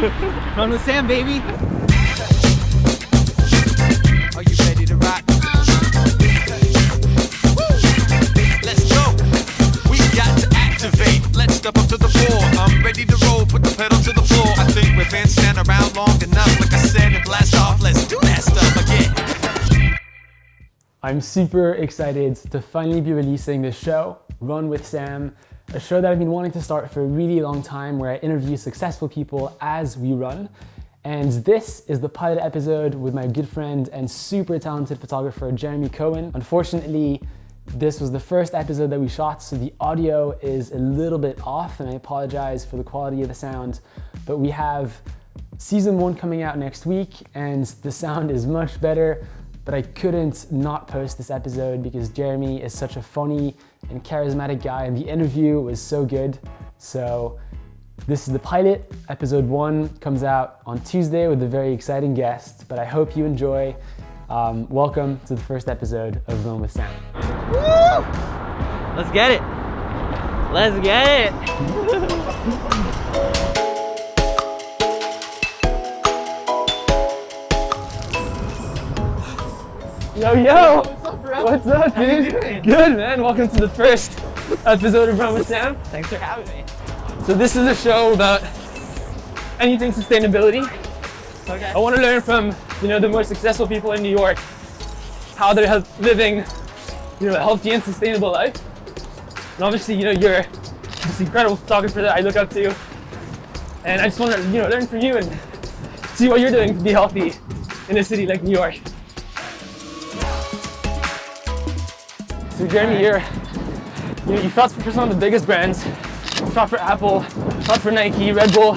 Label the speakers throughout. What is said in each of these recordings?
Speaker 1: Run with Sam, baby.
Speaker 2: Are you ready to rock? Let's go. We got to activate. Let's step up to the floor. I'm ready to roll. Put the pedal to the floor. I think we've been standing around long enough. Like I said, and blast off. Let's do that stuff again.
Speaker 3: I'm super excited to finally be releasing this show, Run with Sam, a show that I've been wanting to start for a really long time where I interview successful people as we run. And this is the pilot episode with my good friend and super talented photographer, Jeremy Cohen. Unfortunately, this was the first episode that we shot, so the audio is a little bit off, and I apologize for the quality of the sound, but we have season 1 coming out next week, and the sound is much better, but I couldn't not post this episode because Jeremy is such a funny and charismatic guy, and the interview was so good. So this is the pilot. Episode 1 comes out on Tuesday with a very exciting guest, but I hope you enjoy. Welcome to the first episode of Run with Sam.
Speaker 1: Woo! Let's get it. Let's get it.
Speaker 3: Yo!
Speaker 1: What's up, bro?
Speaker 3: What's up,
Speaker 1: How you
Speaker 3: dude?
Speaker 1: doing?
Speaker 3: Good, man. Welcome to the first episode of Run with Sam.
Speaker 1: Thanks for having me.
Speaker 3: So this is a show about anything sustainability.
Speaker 1: Okay.
Speaker 3: I want to learn from, the most successful people in New York, how they're living, a healthy and sustainable life. And obviously, you're this incredible photographer that I look up to, and I just want to, learn from you and see what you're doing to be healthy in a city like New York. So Jeremy, you shot for some of the biggest brands. You shot for Apple, shot for Nike, Red Bull.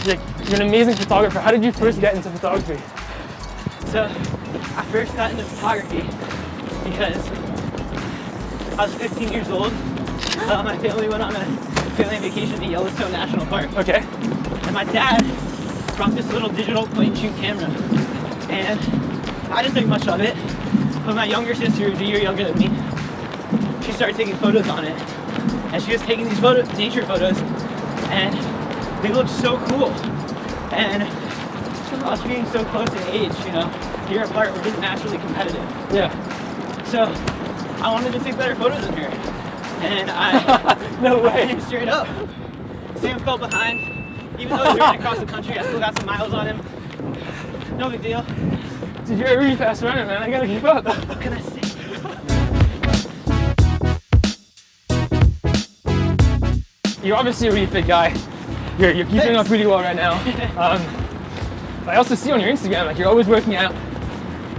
Speaker 3: You're an amazing photographer. How did you first get into photography?
Speaker 1: So, I first got into photography because I was 15 years old. My family went on a family vacation to Yellowstone National Park.
Speaker 3: Okay.
Speaker 1: And my dad brought this little digital point and shoot camera. And I didn't think much of it. But my younger sister, who's a year younger than me, she started taking photos on it. And she was taking these nature photos, and they looked so cool. And us being so close in age, a year apart, we're just naturally competitive.
Speaker 3: Yeah.
Speaker 1: So I wanted to take better photos of her. And I,
Speaker 3: No way.
Speaker 1: Straight up. Sam fell behind. Even though he's running across the country, I still got some miles on him. No big deal.
Speaker 3: Dude, you're a really fast runner, man. I gotta keep up.
Speaker 1: What can I say?
Speaker 3: You're obviously a really fit guy. You're keeping up really well right now. I also see on your Instagram, you're always working out.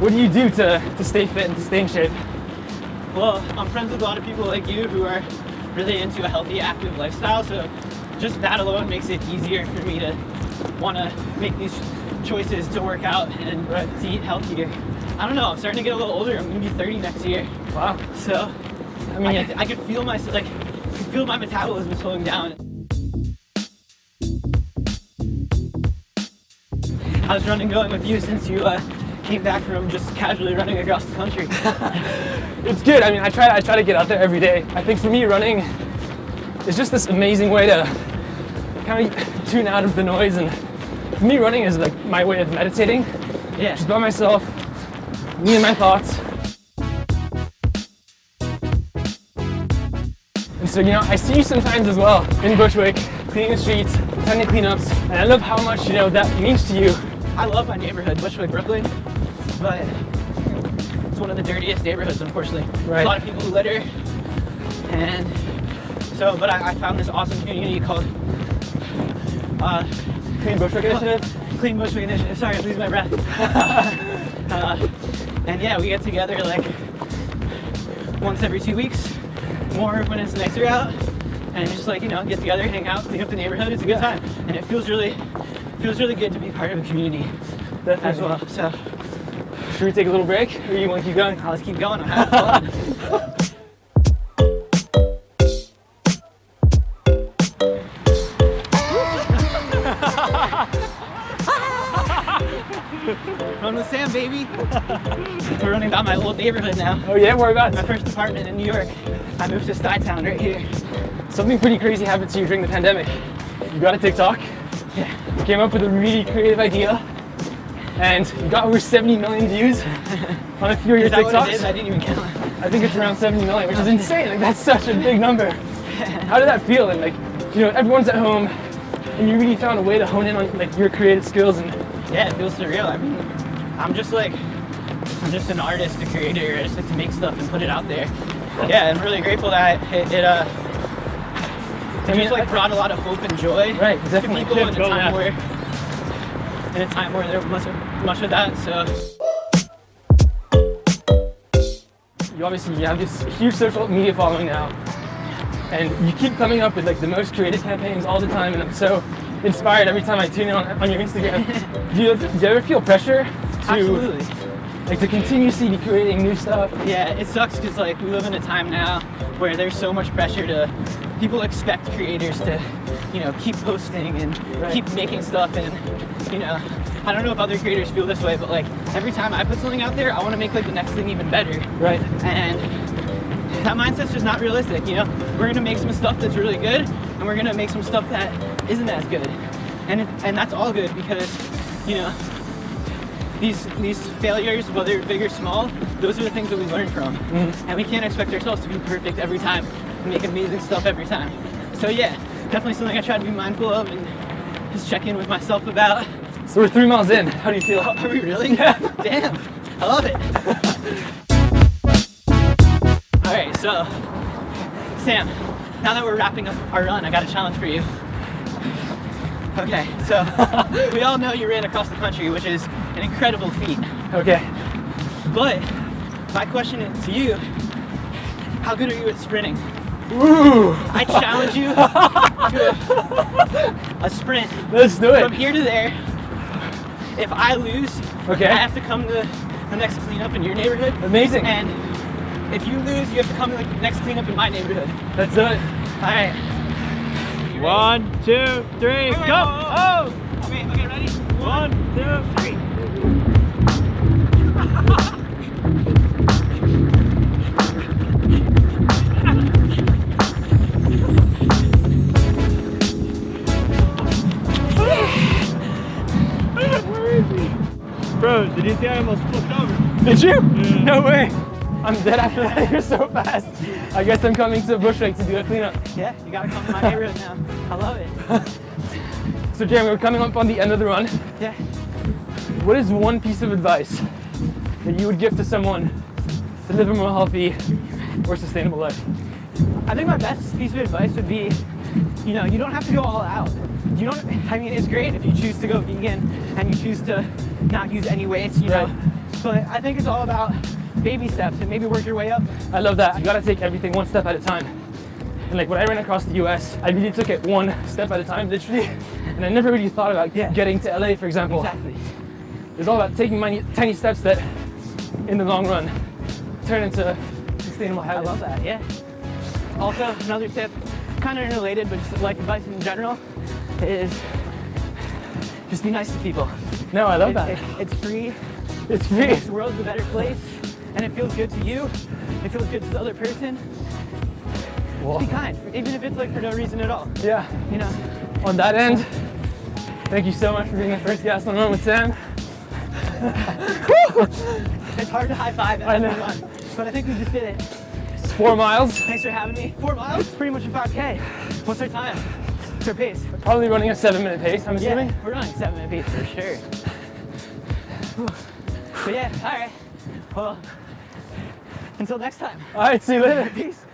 Speaker 3: What do you do to stay fit and to stay in shape?
Speaker 1: Well, I'm friends with a lot of people like you who are really into a healthy, active lifestyle, so just that alone makes it easier for me to want to make these choices to work out and to eat healthier. I don't know, I'm starting to get a little older. I'm going to be 30 next year.
Speaker 3: Wow.
Speaker 1: So, I can feel my metabolism slowing down. How's running going with you since you came back from just casually running across the country?
Speaker 3: It's good. I try to get out there every day. I think for me, running is just this amazing way to kind of tune out of the noise. And for me, running is like my way of meditating.
Speaker 1: Yeah.
Speaker 3: Just by myself, me and my thoughts. And so, I see you sometimes as well in Bushwick, cleaning the streets, attending cleanups, and I love how much, that means to you.
Speaker 1: I love my neighborhood, Bushwick, Brooklyn, but it's one of the dirtiest neighborhoods, unfortunately.
Speaker 3: Right.
Speaker 1: There's a lot of people who litter, and so, but I found this awesome community called
Speaker 3: Clean Bushwick Initiative?
Speaker 1: Clean Bushwick Initiative. Sorry, I'm losing my breath. And yeah, we get together like once every 2 weeks, more when it's nicer out, and just get together, hang out, clean up the neighborhood. It's a good time, and it feels really good to be part of a community.
Speaker 3: Definitely.
Speaker 1: As well. So,
Speaker 3: should we take a little break, or you want to keep going?
Speaker 1: let's keep going. I'm having fun. Run with Sam, baby. We're running down my old neighborhood now.
Speaker 3: Oh yeah, whereabouts?
Speaker 1: My first apartment in New York. I moved to Stuytown right here.
Speaker 3: Something pretty crazy happened to you during the pandemic. You got a TikTok? You came up with a really creative idea, and you got over 70 million views on a few of your
Speaker 1: Is that what it
Speaker 3: TikToks.
Speaker 1: is? I didn't even count.
Speaker 3: I think it's around 70 million, which is insane. Like, that's such a big number. How did that feel? And like, you know, everyone's at home, and you really found a way to hone in on like your creative skills. And
Speaker 1: Yeah, it feels surreal. I mean, I'm just an artist, a creator. I just like to make stuff and put it out there. Yeah, I'm really grateful that it just like brought a lot of hope and joy
Speaker 3: Right,
Speaker 1: to
Speaker 3: definitely.
Speaker 1: people in a time where there wasn't much of that. So
Speaker 3: you obviously have this huge social media following now, and you keep coming up with like the most creative campaigns all the time, and I'm so inspired every time I tune in on your Instagram. Do you ever feel pressure to
Speaker 1: absolutely.
Speaker 3: like to continuously be creating new stuff?
Speaker 1: Yeah, it sucks because like we live in a time now where there's so much pressure to people expect creators to, you know, keep posting and keep making stuff, and you know, I don't know if other creators feel this way, but like every time I put something out there, I want to make like the next thing even better.
Speaker 3: Right.
Speaker 1: And that mindset's just not realistic, you know? We're gonna make some stuff that's really good, and we're gonna make some stuff that isn't as good. And that's all good because, you know, these failures, whether big or small, those are the things that we learn from. And we can't expect ourselves to be perfect every time and make amazing stuff every time. So yeah, definitely something I try to be mindful of and just check in with myself about.
Speaker 3: So we're 3 miles in. How do you feel?
Speaker 1: Are we really? Yeah. Damn, I love it. All right, so Sam, now that we're wrapping up our run, I got a challenge for you. Okay, so we all know you ran across the country, which is an incredible feat.
Speaker 3: Okay.
Speaker 1: But my question is to you, how good are you at sprinting?
Speaker 3: Ooh.
Speaker 1: I challenge you to a sprint
Speaker 3: Let's do it.
Speaker 1: from here to there. If I lose,
Speaker 3: Okay.
Speaker 1: I have to come to the next cleanup in your neighborhood.
Speaker 3: Amazing.
Speaker 1: And if you lose, you have to come to the next cleanup in my neighborhood.
Speaker 3: Let's do it.
Speaker 1: All right.
Speaker 4: 1, 2, 3, go!
Speaker 1: Oh! Wait, okay, ready?
Speaker 4: 1, 2, 3. Where is he? Bro, did you see I almost flipped over?
Speaker 3: Did you?
Speaker 4: Yeah.
Speaker 3: No way. I'm dead after that. You're so fast. I guess I'm coming to Bushwick to do a cleanup.
Speaker 1: Yeah, you gotta come to my neighborhood now. I love it.
Speaker 3: So Jeremy, we're coming up on the end of the run.
Speaker 1: Yeah.
Speaker 3: What is one piece of advice that you would give to someone to live a more healthy or sustainable life?
Speaker 1: I think my best piece of advice would be, you know, you don't have to go all out. You don't, I mean, it's great if you choose to go vegan and you choose to not use any weights, you know. But I think it's all about baby steps and maybe work your way up.
Speaker 3: I love that. You gotta take everything one step at a time. And like when I ran across the US, I really took it one step at a time, literally. And I never really thought about getting to LA, for example.
Speaker 1: Exactly.
Speaker 3: It's all about taking tiny steps that, in the long run, turn into sustainable
Speaker 1: I
Speaker 3: habits.
Speaker 1: love that, yeah. Also, another tip, kind of unrelated, but just life advice in general, is just be nice to people.
Speaker 3: No, I love that.
Speaker 1: It's free.
Speaker 3: It's
Speaker 1: It
Speaker 3: free.
Speaker 1: makes the world a better place, and it feels good to you. It feels good to the other person.
Speaker 3: Well,
Speaker 1: Be kind, even if it's like for no reason at all.
Speaker 3: yeah.
Speaker 1: You know.
Speaker 3: On that end, thank you so much for being the first guest on Run with Sam.
Speaker 1: It's hard to high five
Speaker 3: I
Speaker 1: at
Speaker 3: know.
Speaker 1: everyone, but I think we just did it.
Speaker 3: It's 4 miles.
Speaker 1: Thanks for having me. 4 miles? It's pretty much a 5K. What's our time? What's our pace?
Speaker 3: Probably running a 7-minute pace, I'm assuming.
Speaker 1: Yeah, we're running 7-minute pace for sure. But yeah, all right. Well, until next time.
Speaker 3: All right, see you later.
Speaker 1: Peace.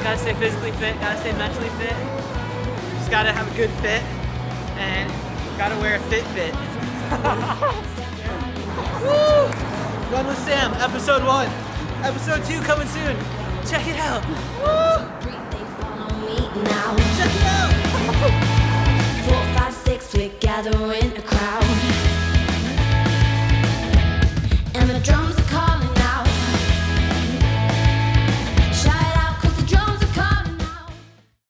Speaker 1: Gotta stay physically fit, gotta stay mentally fit. Just gotta have a good fit and gotta wear a Fitbit. Woo! Run with Sam, episode 1. Episode 2 coming soon. Check it out. Woo! Check it out.
Speaker 5: 4, 5, 6, we're gathering.